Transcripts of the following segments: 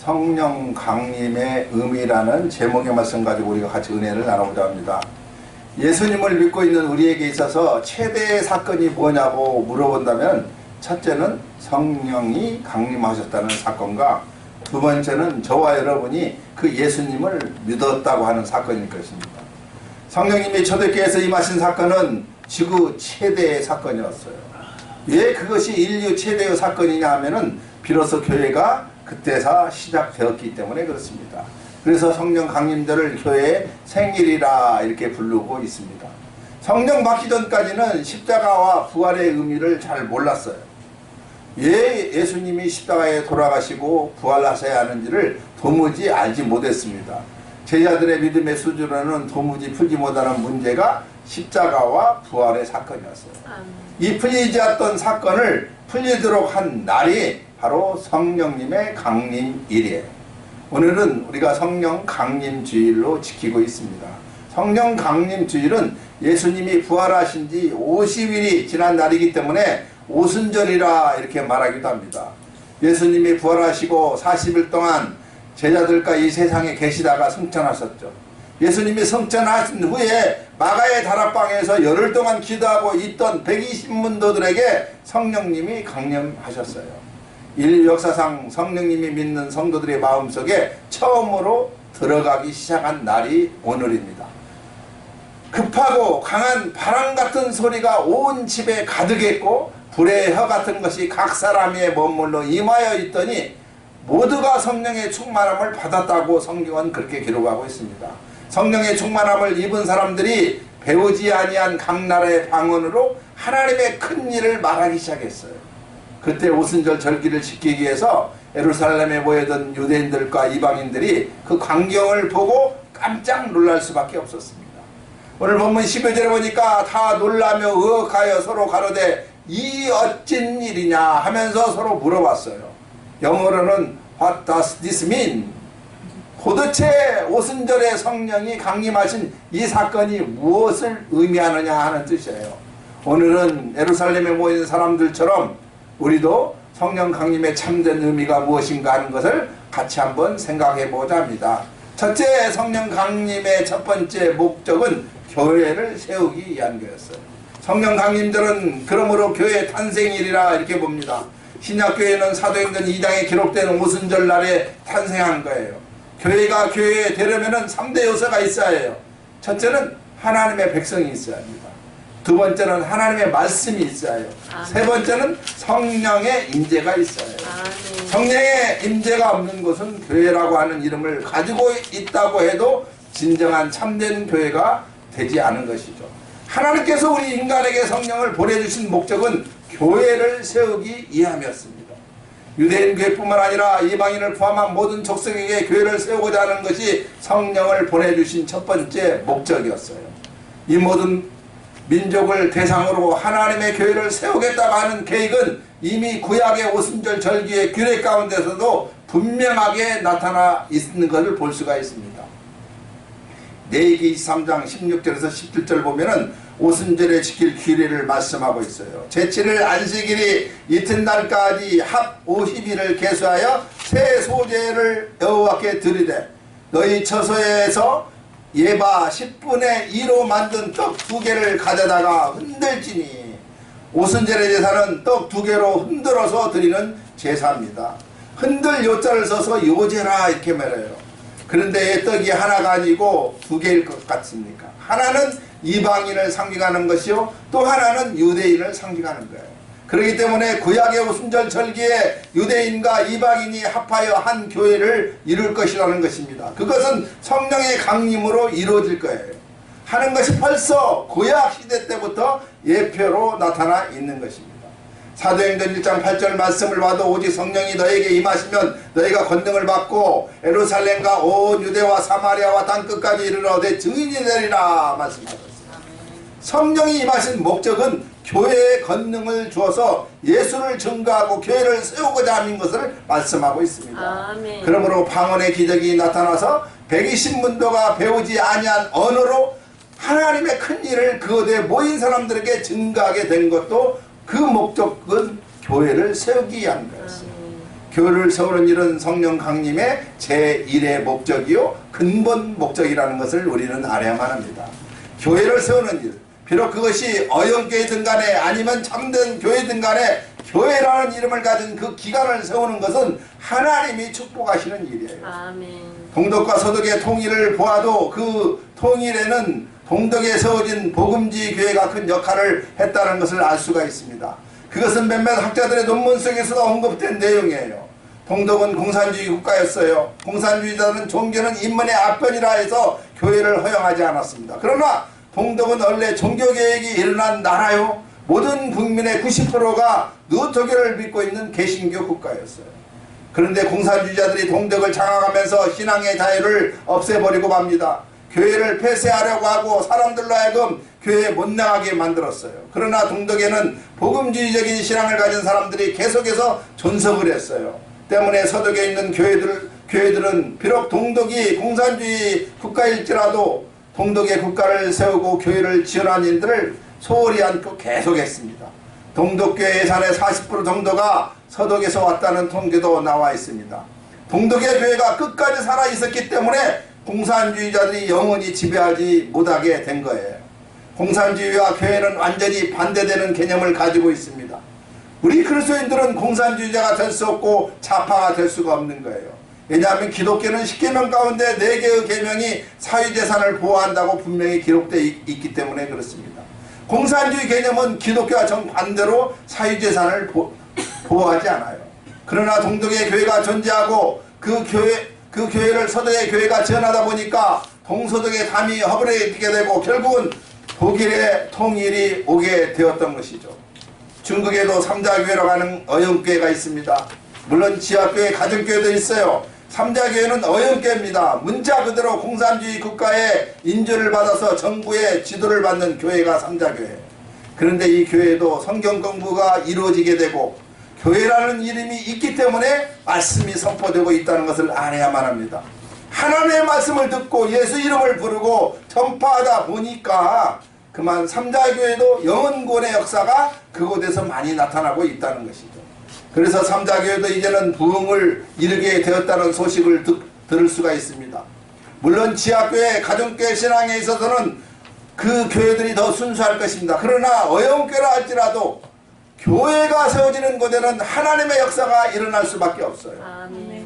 성령 강림의 의미라는 제목의 말씀 가지고 우리가 같이 은혜를 나눠보자 합니다. 예수님을 믿고 있는 우리에게 있어서 최대의 사건이 뭐냐고 물어본다면, 첫째는 성령이 강림하셨다는 사건과 두 번째는 저와 여러분이 그 예수님을 믿었다고 하는 사건일 것입니다. 성령님이 초대교회에서 임하신 사건은 지구 최대의 사건이었어요. 왜 그것이 인류 최대의 사건이냐 하면은 비로소 교회가 그때서 시작되었기 때문에 그렇습니다. 그래서 성령 강림절을 교회의 생일이라 이렇게 부르고 있습니다. 성령 받기 전까지는 십자가와 부활의 의미를 잘 몰랐어요. 왜 예수님이 십자가에 돌아가시고 부활하셔야 하는지를 도무지 알지 못했습니다. 제자들의 믿음의 수준으로는 도무지 풀지 못하는 문제가 십자가와 부활의 사건이었어요. 이 풀리지 않던 사건을 풀리도록 한 날이 바로 성령님의 강림일이에요. 오늘은 우리가 성령 강림주일로 지키고 있습니다. 성령 강림주일은 예수님이 부활하신 지 50일이 지난 날이기 때문에 오순절이라 이렇게 말하기도 합니다. 예수님이 부활하시고 40일 동안 제자들과 이 세상에 계시다가 승천하셨죠. 예수님이 승천하신 후에 마가의 다락방에서 열흘 동안 기도하고 있던 120문도들에게 성령님이 강림하셨어요. 인류 역사상 성령님이 믿는 성도들의 마음속에 처음으로 들어가기 시작한 날이 오늘입니다. 급하고 강한 바람 같은 소리가 온 집에 가득했고 불의 혀 같은 것이 각 사람의 머물러 임하여 있더니 모두가 성령의 충만함을 받았다고 성경은 그렇게 기록하고 있습니다. 성령의 충만함을 입은 사람들이 배우지 아니한 각 나라의 방언으로 하나님의 큰 일을 말하기 시작했어요. 그때 오순절 절기를 지키기 위해서 예루살렘에 모여든 유대인들과 이방인들이 그 광경을 보고 깜짝 놀랄 수밖에 없었습니다. 오늘 본문 12절에 보니까 다 놀라며 의혹하여 서로 가로되 이 어찐 일이냐 하면서 서로 물어봤어요. 영어로는 What does this mean? 도대체 오순절에 성령이 강림하신 이 사건이 무엇을 의미하느냐 하는 뜻이에요. 오늘은 예루살렘에 모인 사람들처럼 우리도 성령 강림의 참된 의미가 무엇인가 하는 것을 같이 한번 생각해 보자 합니다. 첫째, 성령 강림의 첫 번째 목적은 교회를 세우기 위한 거였어요. 성령 강림절은 그러므로 교회 탄생일이라 이렇게 봅니다. 신약교회는 사도행전 2장에 기록된 오순절 날에 탄생한 거예요. 교회가 교회에 되려면 3대 요소가 있어야 해요. 첫째는 하나님의 백성이 있어야 합니다. 두 번째는 하나님의 말씀이 있어야 해요. 세 번째는 성령의 임재가 있어야 해요. 성령의 임재가 없는 곳은 교회라고 하는 이름을 가지고 있다고 해도 진정한 참된 교회가 되지 않은 것이죠. 하나님께서 우리 인간에게 성령을 보내주신 목적은 교회를 세우기 위함이었습니다. 유대인 교회뿐만 아니라 이방인을 포함한 모든 족속에게 교회를 세우고자 하는 것이 성령을 보내주신 첫 번째 목적이었어요. 이 모든 민족을 대상으로 하나님의 교회를 세우겠다고 하는 계획은 이미 구약의 오순절 절기의 규례 가운데서도 분명하게 나타나 있는 것을 볼 수가 있습니다. 레위기 23장 16절에서 17절 보면은 오순절에 지킬 규례를 말씀하고 있어요. 제7일 안식일이 이튿날까지 합 50일을 계수하여 새 소재를 여호와께 드리되 너희 처소에서 예바 10분의 2로 만든 떡 2개를 가져다가 흔들지니 오순절의 제사는 떡 2개로 흔들어서 드리는 제사입니다. 흔들 요자를 써서 요제라 이렇게 말해요. 그런데 떡이 하나가 아니고 2개일 것 같습니까? 하나는 이방인을 상징하는 것이요 또 하나는 유대인을 상징하는 거예요. 그렇기 때문에 구약의 오순절 절기에 유대인과 이방인이 합하여 한 교회를 이룰 것이라는 것입니다. 그것은 성령의 강림으로 이루어질 거예요. 하는 것이 벌써 구약 시대 때부터 예표로 나타나 있는 것입니다. 사도행전 1장 8절 말씀을 봐도 오직 성령이 너에게 임하시면 너희가 권능을 받고 예루살렘과 온 유대와 사마리아와 땅끝까지 이르러 내 증인이 되리라 말씀하셨습니다. 성령이 임하신 목적은 교회에 권능을 주어서 예수를 증거하고 교회를 세우고자 하는 것을 말씀하고 있습니다. 아멘. 그러므로 방언의 기적이 나타나서 120문도가 배우지 아니한 언어로 하나님의 큰 일을 그곳에 모인 사람들에게 증거하게 된 것도 그 목적은 교회를 세우기 위한 거였어요. 교회를 세우는 일은 성령 강림의 제1의 목적이요 근본 목적이라는 것을 우리는 알아야만 합니다. 교회를 세우는 일, 비록 그것이 어영교회든 간에 아니면 참된 교회든 간에 교회라는 이름을 가진 그 기관을 세우는 것은 하나님이 축복하시는 일이에요. 아멘. 동독과 서독의 통일을 보아도 그 통일에는 동독에 세워진 복음지 교회가 큰 역할을 했다는 것을 알 수가 있습니다. 그것은 몇몇 학자들의 논문 속에서도 언급된 내용이에요. 동독은 공산주의 국가였어요. 공산주의자는 종교는 인문의 앞변이라 해서 교회를 허용하지 않았습니다. 그러나 동독은 원래 종교개혁이 일어난 나라요. 모든 국민의 90%가 누토교를 믿고 있는 개신교 국가였어요. 그런데 공산주의자들이 동독을 장악하면서 신앙의 자유를 없애버리고 맙니다. 교회를 폐쇄하려고 하고 사람들로 하여금 교회에 못 나가게 만들었어요. 그러나 동독에는 복음주의적인 신앙을 가진 사람들이 계속해서 존속을 했어요. 때문에 서독에 있는 교회들은 비록 동독이 공산주의 국가일지라도 동독의 국가를 세우고 교회를 지원한 일들을 소홀히 않고 계속했습니다. 동독교회 예산의 40% 정도가 서독에서 왔다는 통계도 나와 있습니다. 동독의 교회가 끝까지 살아 있었기 때문에 공산주의자들이 영원히 지배하지 못하게 된 거예요. 공산주의와 교회는 완전히 반대되는 개념을 가지고 있습니다. 우리 그리스도인들은 공산주의자가 될 수 없고 좌파가 될 수가 없는 거예요. 왜냐하면 기독교는 10계명 가운데 4개의 계명이 사유재산을 보호한다고 분명히 기록되어 있기 때문에 그렇습니다. 공산주의 개념은 기독교와 정반대로 사유재산을 보호하지 않아요. 그러나 동독의 교회가 존재하고 그 교회를 서독의 교회가 지원하다 보니까 동서독의 담이 허물어지게 되고 결국은 독일의 통일이 오게 되었던 것이죠. 중국에도 삼자교회라고 하는 어영교회가 있습니다. 물론 지하교회, 가정교회도 있어요. 삼자교회는 어영교회입니다. 문자 그대로 공산주의 국가의 인주를 받아서 정부의 지도를 받는 교회가 삼자교회예요. 그런데 이 교회도 성경 공부가 이루어지게 되고 교회라는 이름이 있기 때문에 말씀이 선포되고 있다는 것을 알아야만 합니다. 하나님의 말씀을 듣고 예수 이름을 부르고 전파하다 보니까 그만 삼자교회도 영혼구원의 역사가 그곳에서 많이 나타나고 있다는 것이죠. 그래서 삼자교회도 이제는 부흥을 이루게 되었다는 소식을 들을 수가 있습니다. 물론 지하교회, 가정교회 신앙에 있어서는 그 교회들이 더 순수할 것입니다. 그러나 어영교회라 할지라도 교회가 세워지는 곳에는 하나님의 역사가 일어날 수밖에 없어요. 아멘.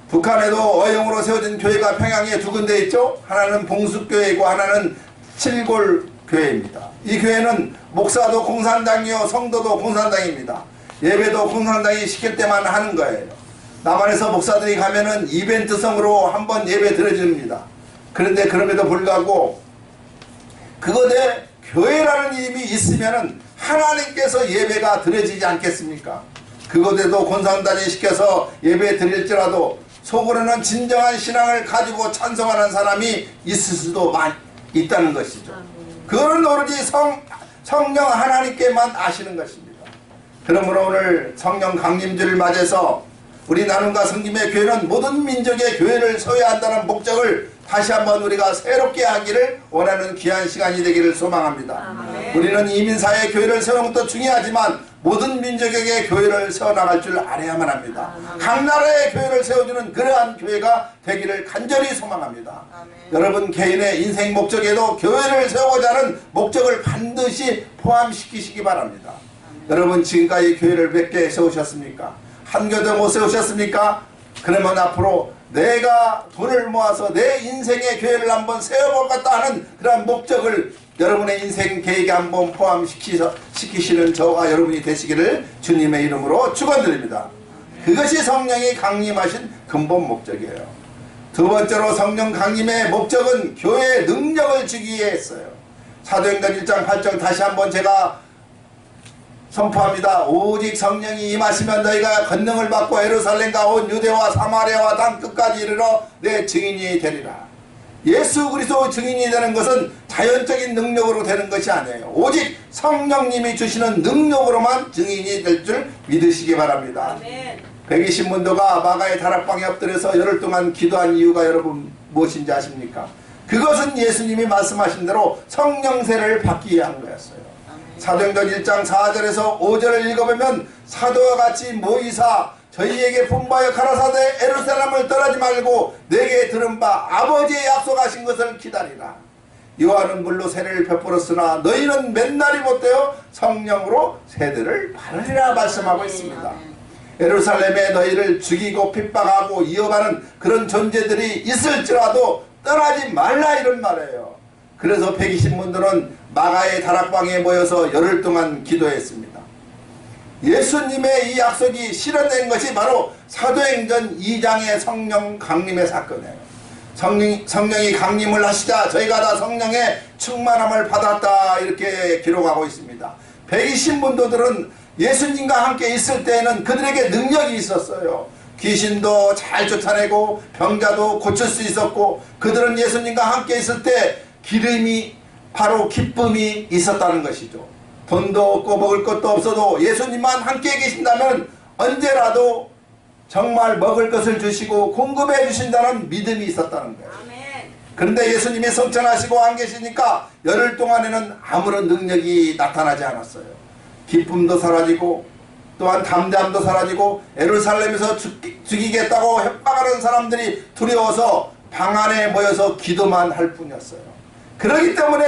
북한에도 어영으로 세워진 교회가 평양에 2군데 있죠. 하나는 봉숙교회이고 하나는 칠골교회입니다. 이 교회는 목사도 공산당이요 성도도 공산당입니다. 예배도 공산당이 시킬 때만 하는 거예요. 남한에서 목사들이 가면은 이벤트성으로 한번 예배 드려줍니다. 그런데 그럼에도 불구하고 그곳에 교회라는 이름이 있으면은 하나님께서 예배가 드려지지 않겠습니까? 그곳에도 공산당이 시켜서 예배 드릴지라도 속으로는 진정한 신앙을 가지고 찬송하는 사람이 있을 수도 있다는 것이죠. 그거는 오로지 성령 하나님께만 아시는 것입니다. 그러므로 오늘 성령 강림주를 맞아서 우리 나눔과 성김의 교회는 모든 민족의 교회를 세워야 한다는 목적을 다시 한번 우리가 새롭게 하기를 원하는 귀한 시간이 되기를 소망합니다. 아멘. 우리는 이민사회 교회를 세우는 것도 중요하지만 모든 민족에게 교회를 세워나갈 줄 알아야만 합니다. 아멘. 각 나라의 교회를 세워주는 그러한 교회가 되기를 간절히 소망합니다. 아멘. 여러분 개인의 인생 목적에도 교회를 세우고자 하는 목적을 반드시 포함시키시기 바랍니다. 아멘. 여러분 지금까지 교회를 몇 개 세우셨습니까? 한 교도 못 세우셨습니까? 그러면 앞으로 내가 돈을 모아서 내 인생의 교회를 한번 세워볼까 하는 그런 목적을 여러분의 인생 계획에 한번 포함시키시는 저와 여러분이 되시기를 주님의 이름으로 축원드립니다. 그것이 성령이 강림하신 근본 목적이에요. 두 번째로 성령 강림의 목적은 교회에 능력을 주기 위해 했어요. 사도행전 1장 8절 다시 한번 제가 선포합니다. 오직 성령이 임하시면 너희가 권능을 받고 예루살렘과 온 유대와 사마리아와 땅 끝까지 이르러 내 증인이 되리라. 예수 그리스도 증인이 되는 것은 자연적인 능력으로 되는 것이 아니에요. 오직 성령님이 주시는 능력으로만 증인이 될 줄 믿으시기 바랍니다. 아멘. 120문도가 마가의 다락방에 엎드려서 열흘 동안 기도한 이유가 여러분 무엇인지 아십니까? 그것은 예수님이 말씀하신 대로 성령세를 받기 위한 거였어요. 사도행전 1장 4절에서 5절을 읽어보면 사도와 같이 모이사 저희에게 분부하여 가라사대 예루살렘을 떠나지 말고 내게 들은 바 아버지의 약속하신 것을 기다리라. 요한은 물로 세례를 베풀었으나 너희는 맨날이 못되어 성령으로 세대를 받으리라 말씀하고 있습니다. 예루살렘에 너희를 죽이고 핍박하고 이어가는 그런 존재들이 있을지라도 떠나지 말라 이런 말이에요. 그래서 120문들은 마가의 다락방에 모여서 열흘 동안 기도했습니다. 예수님의 이 약속이 실현된 것이 바로 사도행전 2장의 성령 강림의 사건이에요. 성령이 강림을 하시자 저희가 다 성령의 충만함을 받았다 이렇게 기록하고 있습니다. 120문도들은 예수님과 함께 있을 때에는 그들에게 능력이 있었어요. 귀신도 잘 쫓아내고 병자도 고칠 수 있었고 그들은 예수님과 함께 있을 때 기름이 바로 기쁨이 있었다는 것이죠. 돈도 없고 먹을 것도 없어도 예수님만 함께 계신다면 언제라도 정말 먹을 것을 주시고 공급해 주신다는 믿음이 있었다는 거예요. 그런데 예수님이 성천하시고 안 계시니까 열흘 동안에는 아무런 능력이 나타나지 않았어요. 기쁨도 사라지고 또한 담대함도 사라지고 예루살렘에서 죽이겠다고 협박하는 사람들이 두려워서 방 안에 모여서 기도만 할 뿐이었어요. 그렇기 때문에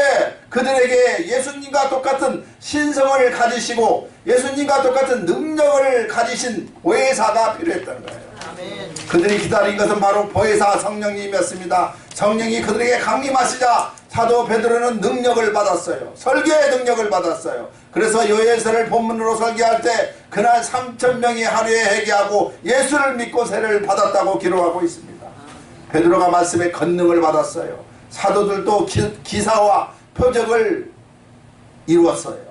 그들에게 예수님과 똑같은 신성을 가지시고 예수님과 똑같은 능력을 가지신 보혜사가 필요했던 거예요. 아멘. 그들이 기다린 것은 바로 보혜사 성령님이었습니다. 성령이 그들에게 강림하시자 사도 베드로는 능력을 받았어요. 설교의 능력을 받았어요. 그래서 요엘서를 본문으로 설교할 때 그날 3,000명이 하루에 회개하고 예수를 믿고 세례를 받았다고 기록하고 있습니다. 베드로가 말씀에 권능을 받았어요. 사도들도 기사와 표적을 이루었어요.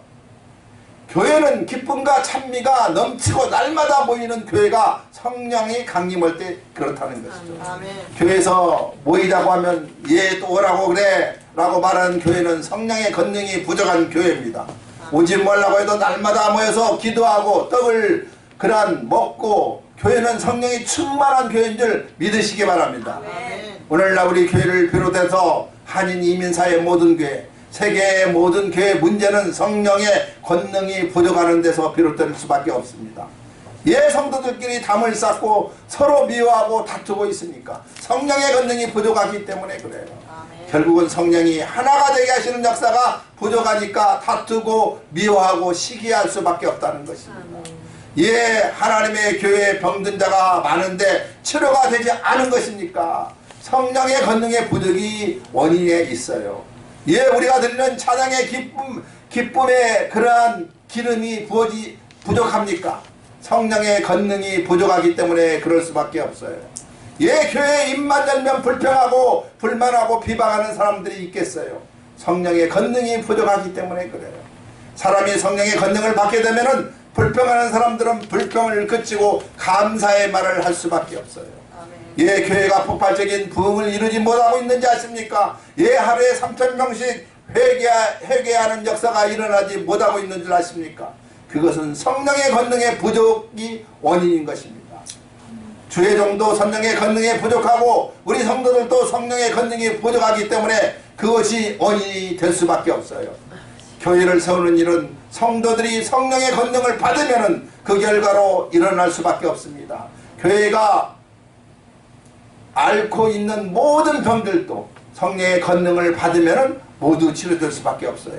교회는 기쁨과 찬미가 넘치고 날마다 모이는 교회가 성령이 강림할 때 그렇다는 것이죠. 아멘. 교회에서 모이자고 하면 얘 또 오라고 그래 라고 말하는 교회는 성령의 권능이 부족한 교회입니다. 오지 말라고 해도 날마다 모여서 기도하고 떡을 그란 먹고 교회는 성령이 충만한 교회인 줄 믿으시기 바랍니다. 아멘. 오늘날 우리 교회를 비롯해서 한인 이민사의 모든 교회, 세계의 모든 교회 문제는 성령의 권능이 부족하는 데서 비롯될 수밖에 없습니다. 예, 성도들끼리 담을 쌓고 서로 미워하고 다투고 있으니까 성령의 권능이 부족하기 때문에 그래요. 아멘. 결국은 성령이 하나가 되게 하시는 역사가 부족하니까 다투고 미워하고 시기할 수밖에 없다는 것입니다. 아멘. 예, 하나님의 교회에 병든 자가 많은데 치료가 되지 않은 것입니까? 성령의 권능의 부족이 원인에 있어요. 예, 우리가 드리는 찬양의 기쁨의 그러한 기름이 부족합니까? 성령의 권능이 부족하기 때문에 그럴 수밖에 없어요. 예, 교회에 입만 열면 불평하고 불만하고 비방하는 사람들이 있겠어요. 성령의 권능이 부족하기 때문에 그래요. 사람이 성령의 권능을 받게 되면은 불평하는 사람들은 불평을 그치고 감사의 말을 할 수밖에 없어요. 예, 교회가 폭발적인 부흥을 이루지 못하고 있는지 아십니까? 예, 하루에 3,000명씩 회개하는 역사가 일어나지 못하고 있는 줄 아십니까? 그것은 성령의 권능의 부족이 원인인 것입니다. 주회종도 성령의 권능이 부족하고 우리 성도들도 성령의 권능이 부족하기 때문에 그것이 원인이 될 수밖에 없어요. 교회를 세우는 일은 성도들이 성령의 권능을 받으면 그 결과로 일어날 수밖에 없습니다. 교회가 앓고 있는 모든 병들도 성령의 권능을 받으면 모두 치료될 수밖에 없어요.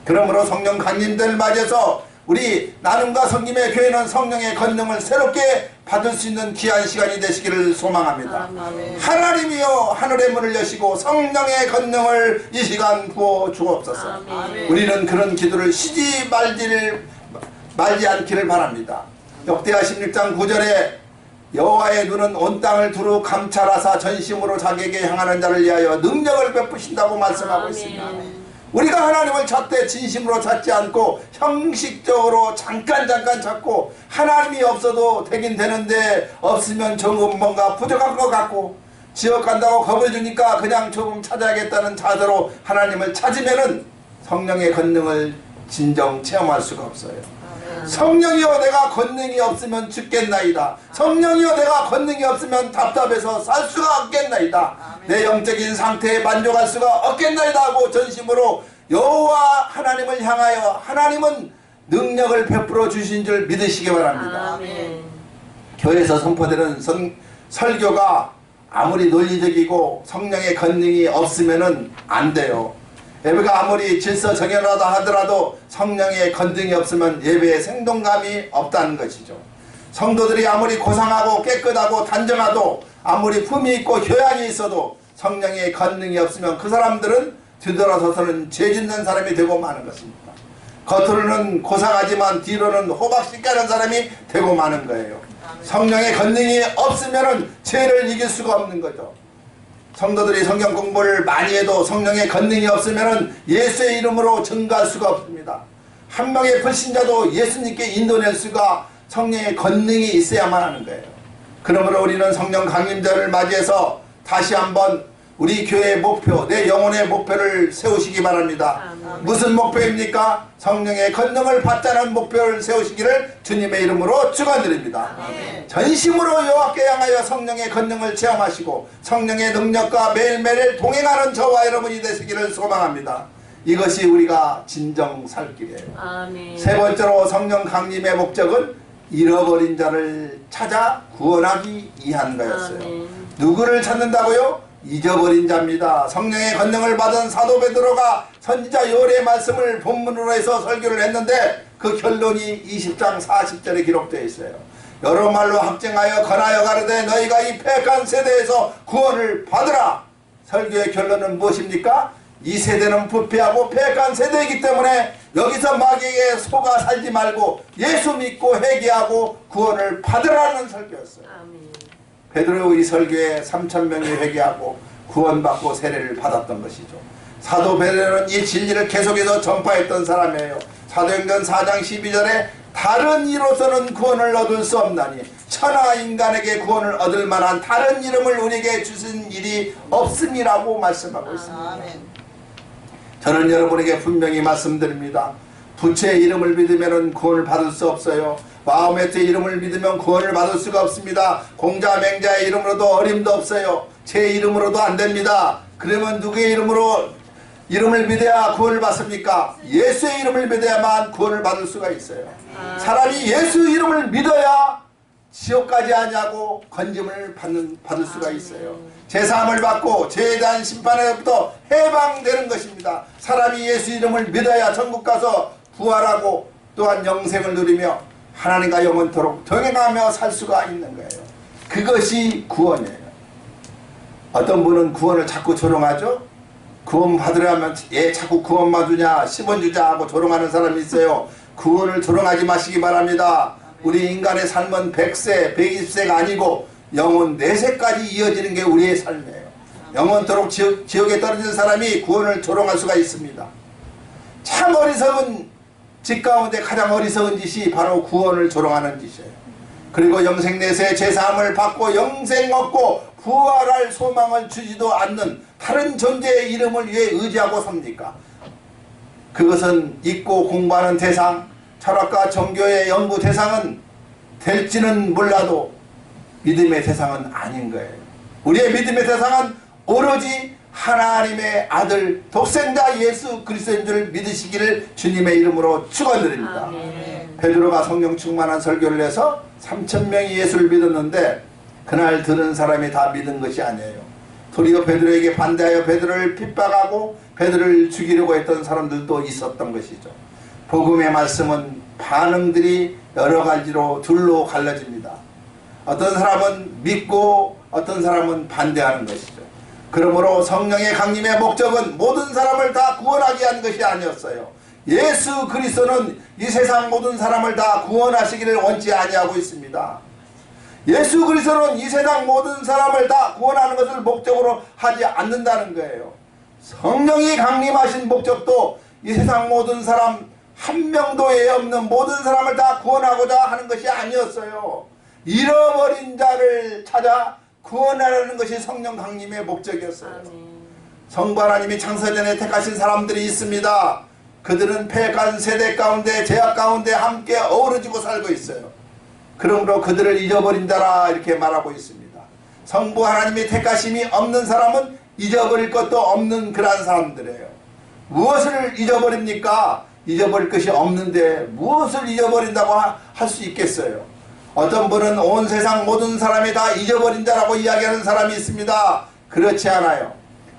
그러므로 성령 강림들 맞이해서 우리 나눔과 성김의 교회는 성령의 권능을 새롭게 받을 수 있는 귀한 시간이 되시기를 소망합니다. 아멘. 하나님이여 하늘의 문을 여시고 성령의 권능을 이 시간 부어 주옵소서. 아멘. 우리는 그런 기도를 쉬지 말지 않기를 바랍니다. 역대하 16장 9절에 여호와의 눈은 온 땅을 두루 감찰하사 전심으로 자기에게 향하는 자를 위하여 능력을 베푸신다고 말씀하고 있습니다. 우리가 하나님을 찾되 진심으로 찾지 않고 형식적으로 잠깐 찾고 하나님이 없어도 되긴 되는데 없으면 조금 뭔가 부족한 것 같고 지옥 간다고 겁을 주니까 그냥 조금 찾아야겠다는 자세로 하나님을 찾으면은 성령의 권능을 진정 체험할 수가 없어요. 성령이여 내가 권능이 없으면 죽겠나이다. 성령이여 내가 권능이 없으면 답답해서 살 수가 없겠나이다. 내 영적인 상태에 만족할 수가 없겠나이다 하고 전심으로 여호와 하나님을 향하여 하나님은 능력을 베풀어 주신 줄 믿으시기 바랍니다. 교회에서 선포되는 설교가 아무리 논리적이고 성령의 권능이 없으면은 안 돼요. 예배가 아무리 질서정연하다 하더라도 성령의 권능이 없으면 예배에 생동감이 없다는 것이죠. 성도들이 아무리 고상하고 깨끗하고 단정하도 아무리 품이 있고 교양이 있어도 성령의 권능이 없으면 그 사람들은 뒤돌아서서는 죄 짓는 사람이 되고 마는 것입니다. 겉으로는 고상하지만 뒤로는 호박씨 까는 사람이 되고 마는 거예요. 성령의 권능이 없으면 죄를 이길 수가 없는 거죠. 성도들이 성경 공부를 많이 해도 성령의 권능이 없으면 예수의 이름으로 증거할 수가 없습니다. 한 명의 불신자도 예수님께 인도낼 수가 성령의 권능이 있어야만 하는 거예요. 그러므로 우리는 성령 강림절을 맞이해서 다시 한번 우리 교회의 목표, 내 영혼의 목표를 세우시기 바랍니다. 아멘. 무슨 목표입니까? 성령의 권능을 받자는 목표를 세우시기를 주님의 이름으로 축원드립니다. 아멘. 전심으로 여호와께 향하여 성령의 권능을 체험하시고 성령의 능력과 매일매일 동행하는 저와 여러분이 되시기를 소망합니다. 이것이 우리가 진정 살 길이에요. 아멘. 세 번째로 성령 강림의 목적은 잃어버린 자를 찾아 구원하기 위한 거였어요. 아멘. 누구를 찾는다고요? 잊어버린 자입니다. 성령의 권능을 받은 사도 베드로가 선지자 요엘의 말씀을 본문으로 해서 설교를 했는데 그 결론이 20장 40절에 기록되어 있어요. 여러 말로 확증하여 권하여 가르되 너희가 이 패역한 세대에서 구원을 받으라. 설교의 결론은 무엇입니까? 이 세대는 부패하고 패역한 세대이기 때문에 여기서 마귀에게 속아 살지 말고 예수 믿고 회개하고 구원을 받으라는 설교였어요. 아멘. 베드로의 이 설교에 3,000명이 회개하고 구원받고 세례를 받았던 것이죠. 사도 베드로는 이 진리를 계속해서 전파했던 사람이에요. 사도행전 4장 12절에 다른 이로서는 구원을 얻을 수 없나니 천하 인간에게 구원을 얻을 만한 다른 이름을 우리에게 주신 일이 없음이라고 말씀하고 있습니다. 아멘. 저는 여러분에게 분명히 말씀드립니다. 부처의 이름을 믿으면 구원을 받을 수 없어요. 마호메트의 이름을 믿으면 구원을 받을 수가 없습니다. 공자 맹자의 이름으로도 어림도 없어요. 제 이름으로도 안 됩니다. 그러면 누구의 이름을 믿어야 구원을 받습니까? 예수의 이름을 믿어야만 구원을 받을 수가 있어요. 사람이 예수 이름을 믿어야 지옥 가지 아니하고 건짐을 받을 수가 있어요. 제사함을 받고 죄에 대한 심판에부터 해방되는 것입니다. 사람이 예수 이름을 믿어야 천국 가서 부활하고 또한 영생을 누리며 하나님과 영원토록 동행하며 살 수가 있는 거예요. 그것이 구원이에요. 어떤 분은 구원을 자꾸 조롱하죠. 구원 받으려면 자꾸 구원만 주냐 10원 주자 하고 조롱하는 사람이 있어요. 구원을 조롱하지 마시기 바랍니다. 우리 인간의 삶은 100세 120세가 아니고 영혼 4세까지 이어지는 게 우리의 삶이에요. 영원토록 지옥에 떨어지는 사람이 구원을 조롱할 수가 있습니다. 참 어리석은 짓 가운데 가장 어리석은 짓이 바로 구원을 조롱하는 짓이에요. 그리고 영생 내세 제사함을 받고 영생 얻고 부활할 소망을 주지도 않는 다른 존재의 이름을 왜 의지하고 삽니까? 그것은 읽고 공부하는 대상, 철학과 종교의 연구 대상은 될지는 몰라도 믿음의 대상은 아닌 거예요. 우리의 믿음의 대상은 오로지 하나님의 아들 독생자 예수 그리스도인 줄 믿으시기를 주님의 이름으로 축원드립니다. 베드로가 성령 충만한 설교를 해서 3,000명이 예수를 믿었는데 그날 들은 사람이 다 믿은 것이 아니에요. 도리어 베드로에게 반대하여 베드로를 핍박하고 베드로를 죽이려고 했던 사람들도 있었던 것이죠. 복음의 말씀은 반응들이 여러 가지로 둘로 갈라집니다. 어떤 사람은 믿고 어떤 사람은 반대하는 것이죠. 그러므로 성령의 강림의 목적은 모든 사람을 다 구원하기 위한 것이 아니었어요. 예수 그리스도는 이 세상 모든 사람을 다 구원하시기를 원치 아니하고 있습니다. 예수 그리스도는 이 세상 모든 사람을 다 구원하는 것을 목적으로 하지 않는다는 거예요. 성령이 강림하신 목적도 이 세상 모든 사람 한 명도 애 없는 모든 사람을 다 구원하고자 하는 것이 아니었어요. 잃어버린 자를 찾아 구원하려는 것이 성령 강림의 목적이었어요. 성부 하나님이 창세전에 택하신 사람들이 있습니다. 그들은 패역한 세대 가운데 죄악 가운데 함께 어우러지고 살고 있어요. 그러므로 그들을 잊어버린 자라 이렇게 말하고 있습니다. 성부 하나님이 택하심이 없는 사람은 잊어버릴 것도 없는 그러한 사람들이에요. 무엇을 잊어버립니까? 잊어버릴 것이 없는데 무엇을 잊어버린다고 할 수 있겠어요? 어떤 분은 온 세상 모든 사람이 다 잊어버린 자라고 이야기하는 사람이 있습니다. 그렇지 않아요.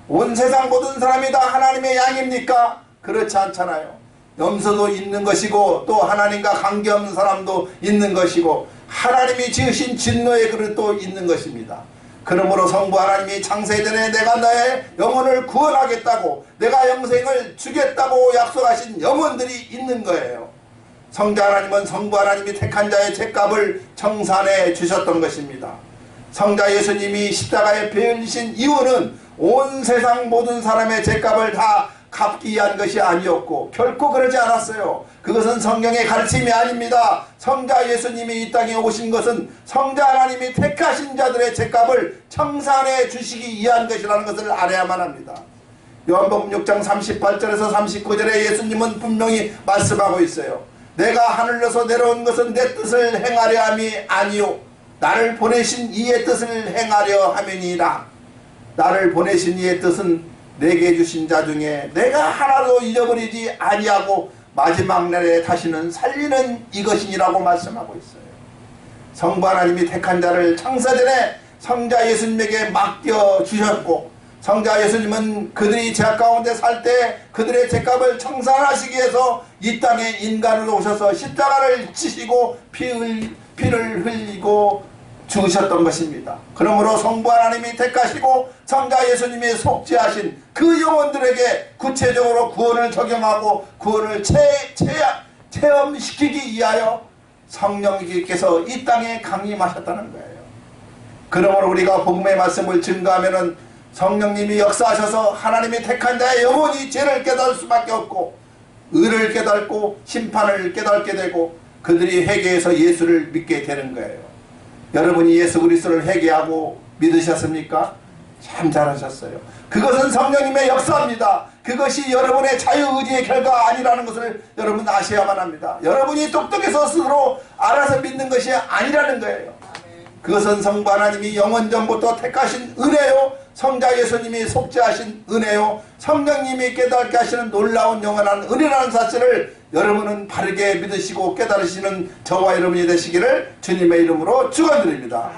온 세상 모든 사람이 다 하나님의 양입니까? 그렇지 않잖아요. 염소도 있는 것이고 또 하나님과 관계없는 사람도 있는 것이고 하나님이 지으신 진노의 그릇도 있는 것입니다. 그러므로 성부 하나님이 창세전에 내가 너의 영혼을 구원하겠다고 내가 영생을 주겠다고 약속하신 영혼들이 있는 거예요. 성자 하나님은 성부 하나님이 택한 자의 죄값을 청산해 주셨던 것입니다. 성자 예수님이 십자가에 베어지신 이유는 온 세상 모든 사람의 죄값을 다 갚기 위한 것이 아니었고 결코 그러지 않았어요. 그것은 성경의 가르침이 아닙니다. 성자 예수님이 이 땅에 오신 것은 성자 하나님이 택하신 자들의 죄값을 청산해 주시기 위한 것이라는 것을 알아야만 합니다. 요한복음 6장 38절에서 39절에 예수님은 분명히 말씀하고 있어요. 내가 하늘로서 내려온 것은 내 뜻을 행하려 함이 아니요 나를 보내신 이의 뜻을 행하려 함이니라. 나를 보내신 이의 뜻은 내게 주신 자 중에 내가 하나도 잊어버리지 아니하고 마지막 날에 다시는 살리는 이것이니라고 말씀하고 있어요. 성부 하나님이 택한 자를 창세전에 성자 예수님에게 맡겨주셨고 성자 예수님은 그들이 죄악 가운데 살 때 그들의 죄값을 청산하시기 위해서 이 땅에 인간으로 오셔서 십자가를 지시고 피를 흘리고 죽으셨던 것입니다. 그러므로 성부 하나님이 택하시고 성자 예수님이 속죄하신 그 영혼들에게 구체적으로 구원을 적용하고 구원을 체험시키기 위하여 성령께서 이 땅에 강림하셨다는 거예요. 그러므로 우리가 복음의 말씀을 증거하면은 성령님이 역사하셔서 하나님이 택한 자의 영혼이 죄를 깨달을 수밖에 없고 의를 깨닫고 심판을 깨닫게 되고 그들이 회개해서 예수를 믿게 되는 거예요. 여러분이 예수 그리스도를 회개하고 믿으셨습니까? 참 잘하셨어요. 그것은 성령님의 역사입니다. 그것이 여러분의 자유의지의 결과가 아니라는 것을 여러분 아셔야만 합니다. 여러분이 똑똑해서 스스로 알아서 믿는 것이 아니라는 거예요. 그것은 성부 하나님이 영원전부터 택하신 은혜요 성자 예수님이 속죄하신 은혜요 성령님이 깨닫게 하시는 놀라운 영원한 은혜라는 사실을 여러분은 바르게 믿으시고 깨달으시는 저와 여러분이 되시기를 주님의 이름으로 축원드립니다.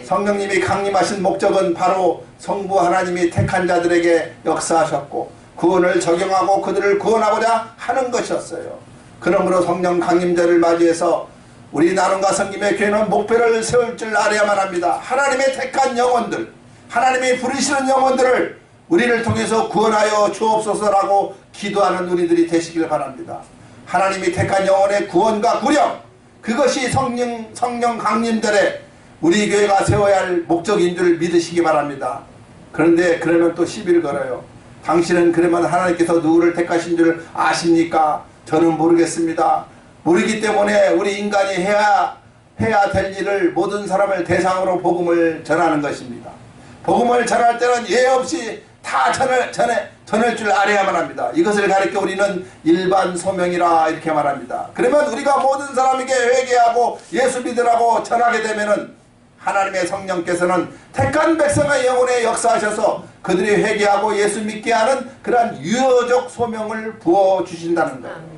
성령님이 강림하신 목적은 바로 성부 하나님이 택한 자들에게 역사하셨고 구원을 적용하고 그들을 구원하고자 하는 것이었어요. 그러므로 성령 강림절을 맞이해서 우리 나눔과 섬김의 교회는 목표를 세울 줄 알아야만 합니다. 하나님의 택한 영혼들, 하나님이 부르시는 영혼들을 우리를 통해서 구원하여 주옵소서라고 기도하는 우리들이 되시길 바랍니다. 하나님이 택한 영혼의 구원과 구령, 그것이 성령 강림절에 우리 교회가 세워야 할 목적인 줄 믿으시기 바랍니다. 그런데 그러면 또 시비를 걸어요. 당신은 그러면 하나님께서 누구를 택하신 줄 아십니까? 저는 모르겠습니다. 모르기 때문에 우리 인간이 해야 될 일을 모든 사람을 대상으로 복음을 전하는 것입니다. 복음을 전할 때는 예 없이 다 전할 줄 알아야만 합니다. 이것을 가리켜 우리는 일반 소명이라 이렇게 말합니다. 그러면 우리가 모든 사람에게 회개하고 예수 믿으라고 전하게 되면은 하나님의 성령께서는 택한 백성의 영혼에 역사하셔서 그들이 회개하고 예수 믿게 하는 그러한 유효적 소명을 부어주신다는 거예요.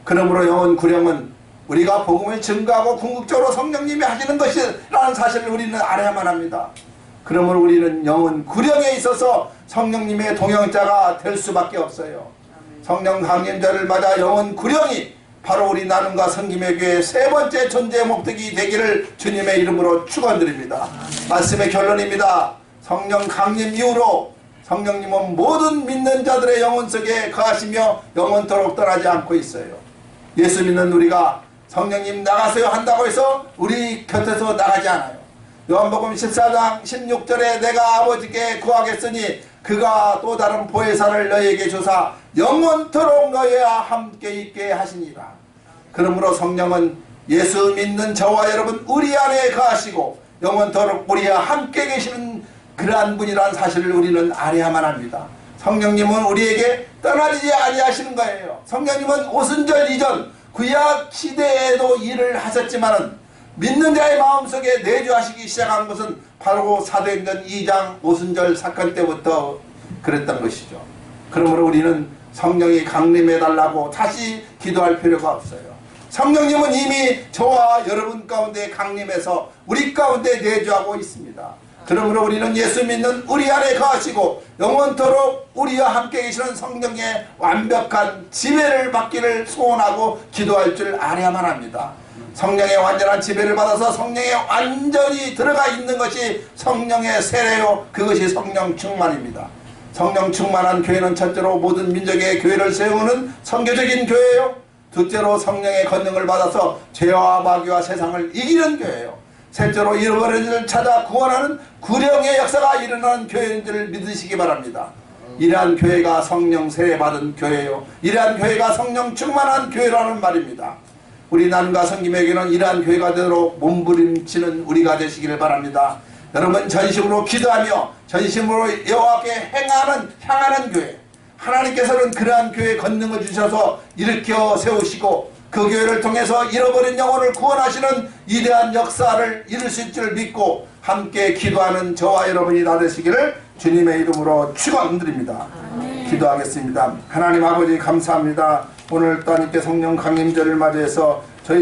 그러므로 영혼 구령은 우리가 복음을 증거하고 궁극적으로 성령님이 하시는 것이라는 사실을 우리는 알아야만 합니다. 그러므로 우리는 영혼 구령에 있어서 성령님의 동역자가 될 수밖에 없어요. 성령 강림절을 맞아 영혼 구령이 바로 우리 나눔과 섬김의 교회의 세 번째 존재의 목적이 되기를 주님의 이름으로 축원드립니다. 말씀의 결론입니다. 성령 강림 이후로 성령님은 모든 믿는 자들의 영혼 속에 거하시며 영원토록 떠나지 않고 있어요. 예수 믿는 우리가 성령님 나가세요 한다고 해서 우리 곁에서 나가지 않아요. 요한복음 14장 16절에 내가 아버지께 구하겠으니 그가 또 다른 보혜사를 너희에게 주사 영원토록 너희와 함께 있게 하시니라. 그러므로 성령은 예수 믿는 저와 여러분 우리 안에 거하시고 영원토록 우리와 함께 계시는 그러한 분이라는 사실을 우리는 알아야만 합니다. 성령님은 우리에게 떠나지 아니하시는 거예요. 성령님은 오순절 이전 구약 시대에도 일을 하셨지만은 믿는 자의 마음속에 내주하시기 시작한 것은 바로 사도행전 2장 오순절 사건 때부터 그랬던 것이죠. 그러므로 우리는 성령이 강림해달라고 다시 기도할 필요가 없어요. 성령님은 이미 저와 여러분 가운데 강림해서 우리 가운데 내주하고 있습니다. 그러므로 우리는 예수 믿는 우리 안에 거하시고 영원토록 우리와 함께 계시는 성령의 완벽한 지배를 받기를 소원하고 기도할 줄 알아야만 합니다. 성령의 완전한 지배를 받아서 성령에 완전히 들어가 있는 것이 성령의 세례요, 그것이 성령 충만입니다. 성령 충만한 교회는 첫째로 모든 민족의 교회를 세우는 선교적인 교회요, 둘째로 성령의 권능을 받아서 죄와 마귀와 세상을 이기는 교회요, 셋째로 잃어버린 이를 찾아 구원하는 구령의 역사가 일어나는 교회인 줄 믿으시기 바랍니다. 이러한 교회가 성령 세례받은 교회요, 이러한 교회가 성령 충만한 교회라는 말입니다. 우리 남과 성김에게는 이러한 교회가 되도록 몸부림치는 우리가 되시기를 바랍니다. 여러분, 전심으로 기도하며 전심으로 여호와께 향하는 교회, 하나님께서는 그러한 교회에 권능을 주셔서 일으켜 세우시고 그 교회를 통해서 잃어버린 영혼을 구원하시는 위대한 역사를 이루실 줄 믿고 함께 기도하는 저와 여러분이 다 되시기를 주님의 이름으로 축원드립니다. 기도하겠습니다. 하나님 아버지 감사합니다. 오늘 따님께 성령 강림절을 맞이해서 저희